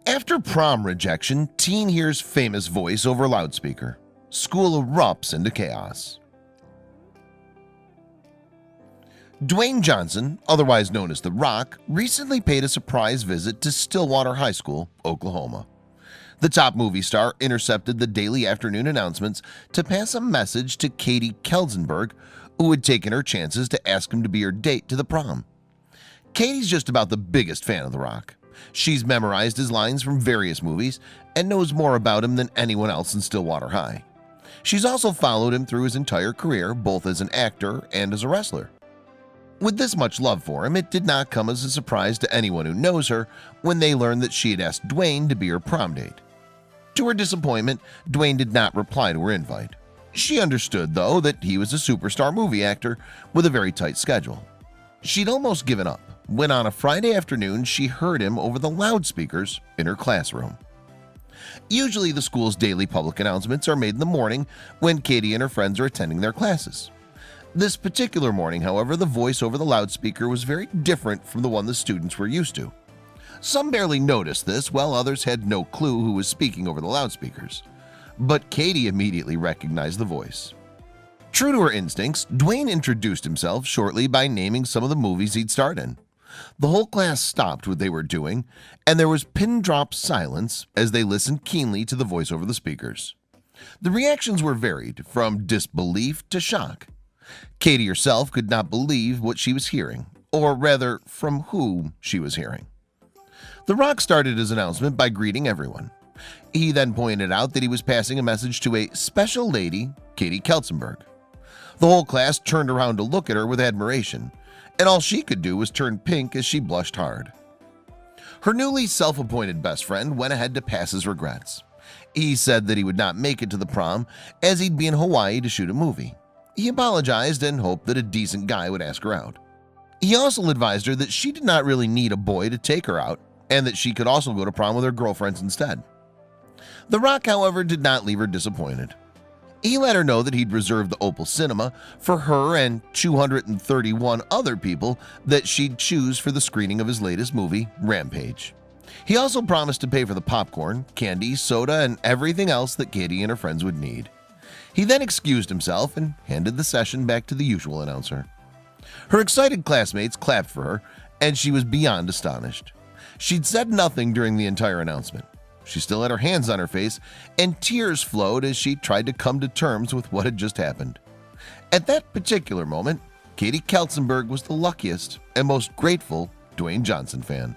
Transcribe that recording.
After prom rejection, teen hears famous voice over loudspeaker. School erupts into chaos. Dwayne Johnson, otherwise known as The Rock, recently paid a surprise visit to Stillwater High School, Oklahoma. The top movie star intercepted the daily afternoon announcements to pass a message to Katie Kelzenberg, who had taken her chances to ask him to be her date to the prom. Katie's just about the biggest fan of The Rock. She's memorized his lines from various movies and knows more about him than anyone else in Stillwater High. She's also followed him through his entire career, both as an actor and as a wrestler. With this much love for him, it did not come as a surprise to anyone who knows her when they learned that she had asked Dwayne to be her prom date. To her disappointment, Dwayne did not reply to her invite. She understood, though, that he was a superstar movie actor with a very tight schedule. She'd almost given up when on a Friday afternoon she heard him over the loudspeakers in her classroom. Usually the school's daily public announcements are made in the morning when Katie and her friends are attending their classes. This particular morning, however, the voice over the loudspeaker was very different from the one the students were used to. Some barely noticed this, while others had no clue who was speaking over the loudspeakers. But Katie immediately recognized the voice. True to her instincts, Dwayne introduced himself shortly by naming some of the movies he'd starred in. The whole class stopped what they were doing, and there was pin-drop silence as they listened keenly to the voice over the speakers. The reactions were varied, from disbelief to shock. Katie herself could not believe what she was hearing, or rather, from whom she was hearing. The Rock started his announcement by greeting everyone. He then pointed out that he was passing a message to a special lady, Katie Kelzenberg. The whole class turned around to look at her with admiration, and all she could do was turn pink as she blushed hard. Her newly self-appointed best friend went ahead to pass his regrets. He said that he would not make it to the prom as he'd be in Hawaii to shoot a movie. He apologized and hoped that a decent guy would ask her out. He also advised her that she did not really need a boy to take her out, and that she could also go to prom with her girlfriends instead. The Rock, however, did not leave her disappointed. He let her know that he'd reserved the Opal Cinema for her and 231 other people that she'd choose for the screening of his latest movie, Rampage. He also promised to pay for the popcorn, candy, soda, and everything else that Katie and her friends would need. He then excused himself and handed the session back to the usual announcer. Her excited classmates clapped for her, and she was beyond astonished. She'd said nothing during the entire announcement. She still had her hands on her face, and tears flowed as she tried to come to terms with what had just happened. At that particular moment, Katie Kelzenberg was the luckiest and most grateful Dwayne Johnson fan.